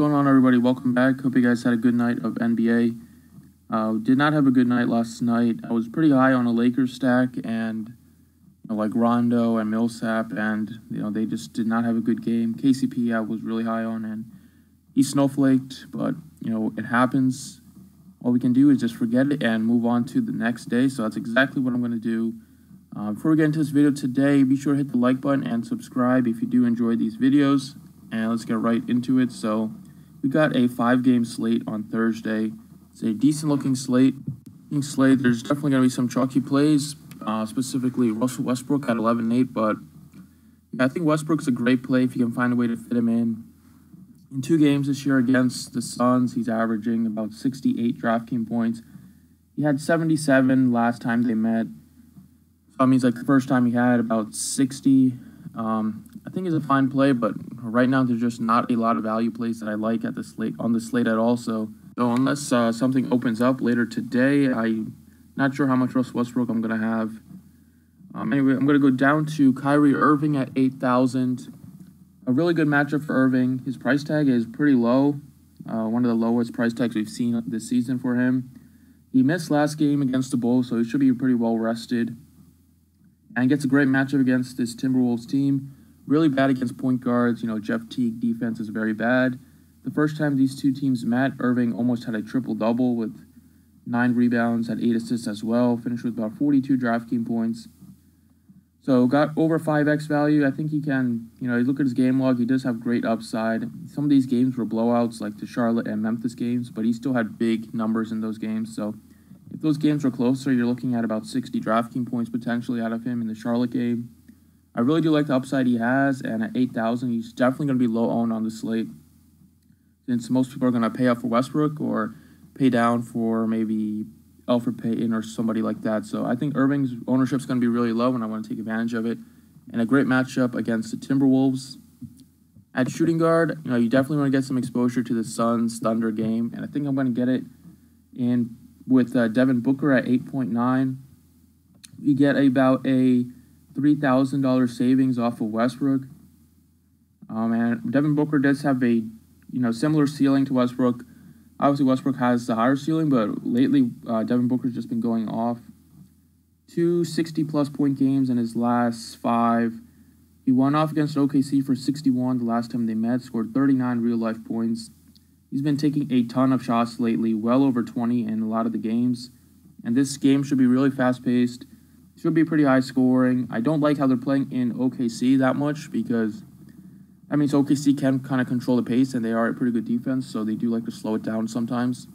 going on, everybody? Welcome back. Hope you guys had a good night of NBA. Did not have a good night last night. I was pretty high on a Lakers stack, and like Rondo and Millsap, and they just did not have a good game. KCP I was really high on, and he snowflaked, but it happens. All we can do is just forget it and move on to the next day. So that's exactly what I'm going to do. Before we get into this video today, be sure to hit the like button and subscribe if you do enjoy these videos. And let's get right into it. So we got a 5-game slate on Thursday. It's a decent looking slate. There's definitely going to be some chalky plays, specifically Russell Westbrook at 11-8. But I think Westbrook's a great play if you can find a way to fit him in. In 2 games this year against the Suns, he's averaging about 68 DraftKings points. He had 77 last time they met. So that means like the first time he had about 60. I think it's a fine play, but right now there's just not a lot of value plays that I like at the slate at all. So unless something opens up later today, I'm not sure how much Russell Westbrook I'm going to have. Anyway, I'm going to go down to Kyrie Irving at 8,000. A really good matchup for Irving. His price tag is pretty low. One of the lowest price tags we've seen this season for him. He missed last game against the Bulls, so he should be pretty well rested. And gets a great matchup against this Timberwolves team. Really bad against point guards. Jeff Teague defense is very bad. The first time these two teams met, Irving almost had a triple-double with 9 rebounds, had 8 assists as well. Finished with about 42 DraftKings points. So got over 5x value. I think he can, you look at his game log, he does have great upside. Some of these games were blowouts like the Charlotte and Memphis games, but he still had big numbers in those games. So if those games were closer, you're looking at about 60 DraftKings points potentially out of him in the Charlotte game. I really do like the upside he has, and at 8,000, he's definitely going to be low owned on the slate, since most people are going to pay up for Westbrook or pay down for maybe Elfrid Payton or somebody like that. So I think Irving's ownership is going to be really low, and I want to take advantage of it. And a great matchup against the Timberwolves. At shooting guard, you definitely want to get some exposure to the Suns-Thunder game, and I think I'm going to get it in with Devin Booker at 8.9. You get about a $3,000 savings off of Westbrook. And Devin Booker does have a similar ceiling to Westbrook. Obviously, Westbrook has the higher ceiling, but lately Devin Booker's just been going off. 2 60-plus point games in his last 5. He won off against OKC for 61 the last time they met, scored 39 real-life points. He's been taking a ton of shots lately, well over 20 in a lot of the games. And this game should be really fast-paced. Should be pretty high scoring. I don't like how they're playing in OKC that much because that means OKC can kind of control the pace, and they are a pretty good defense, so they do like to slow it down sometimes.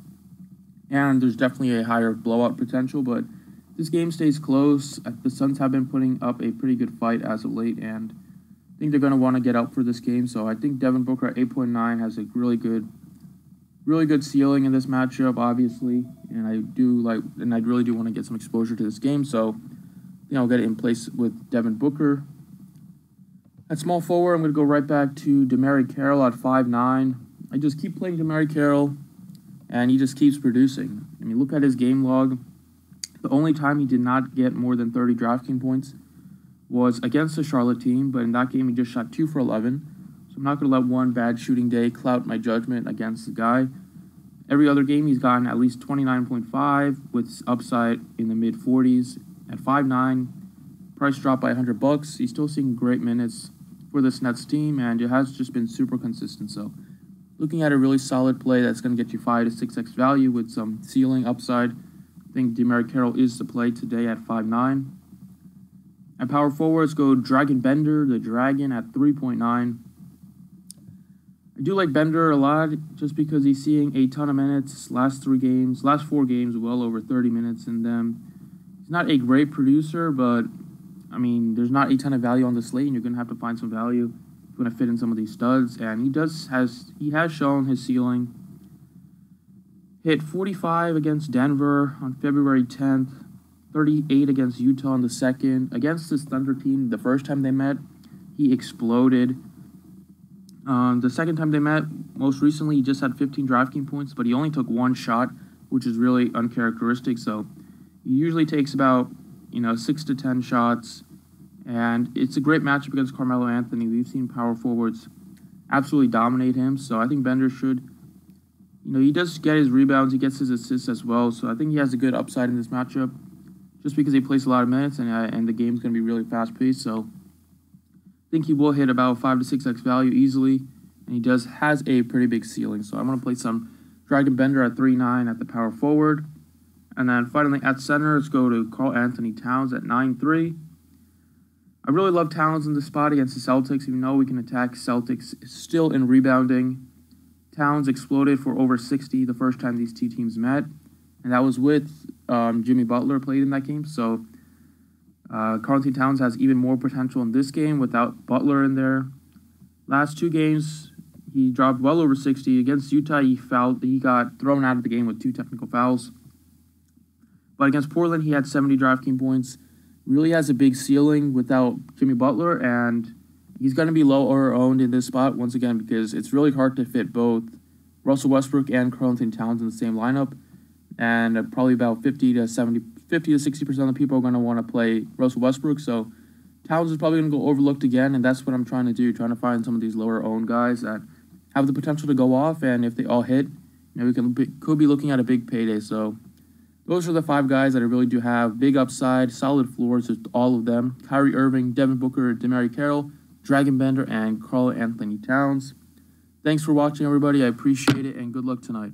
And there's definitely a higher blowout potential, but this game stays close. The Suns have been putting up a pretty good fight as of late, and I think they're going to want to get out for this game. So I think Devin Booker at 8.9 has a really good ceiling in this matchup, obviously, and I really do want to get some exposure to this game. So I'll get it in place with Devin Booker. At small forward, I'm going to go right back to DeMarre Carroll at 5'9". I just keep playing DeMarre Carroll, and he just keeps producing. I mean, look at his game log. The only time he did not get more than 30 DraftKings points was against the Charlotte team, but in that game he just shot 2 for 11. So I'm not going to let one bad shooting day cloud my judgment against the guy. Every other game he's gotten at least 29.5 with upside in the mid-40s. At 5'9", price dropped by $100. He's still seeing great minutes for this Nets team, and it has just been super consistent. So looking at a really solid play that's going to get you 5 to 6x value with some ceiling upside. I think DeMarre Carroll is the play today at 5'9". At power forwards, go Dragan Bender, the Dragon, at 3.9. I do like Bender a lot just because he's seeing a ton of minutes. Last 4 games, well over 30 minutes in them. He's not a great producer, but I mean, there's not a ton of value on the slate, and you're going to have to find some value if you're going to fit in some of these studs. And he has shown his ceiling. Hit 45 against Denver on February 10th, 38 against Utah on the 2nd. Against this Thunder team, the first time they met, he exploded. The second time they met, most recently, he just had 15 DraftKings points, but he only took 1 shot, which is really uncharacteristic. So he usually takes about 6 to 10 shots, and it's a great matchup against Carmelo Anthony. We've seen power forwards absolutely dominate him. So I think Bender should, he does get his rebounds, he gets his assists as well. So I think he has a good upside in this matchup, just because he plays a lot of minutes and the game's going to be really fast paced. So I think he will hit about 5 to 6x value easily, and he has a pretty big ceiling. So I'm going to play some Dragan Bender at 3.9 at the power forward. And then finally at center, let's go to Karl-Anthony Towns at 9.3. I really love Towns in this spot against the Celtics. Even though we can attack Celtics still in rebounding, Towns exploded for over 60 the first time these two teams met, and that was with Jimmy Butler played in that game. So Karl-Anthony Towns has even more potential in this game without Butler in there. Last two games, he dropped well over 60. Against Utah, he got thrown out of the game with 2 technical fouls. But against Portland, he had 70 DraftKings points. Really has a big ceiling without Jimmy Butler, and he's going to be lower owned in this spot once again because it's really hard to fit both Russell Westbrook and Karl-Anthony Towns in the same lineup. And probably about 50 to 60% of the people are going to want to play Russell Westbrook. So Towns is probably going to go overlooked again, and that's what I'm trying to do, trying to find some of these lower owned guys that have the potential to go off, and if they all hit, we could be looking at a big payday. So those are the 5 guys that I really do have big upside, solid floors with all of them. Kyrie Irving, Devin Booker, DeMarre Carroll, Dragan Bender, and Karl-Anthony Towns. Thanks for watching, everybody. I appreciate it, and good luck tonight.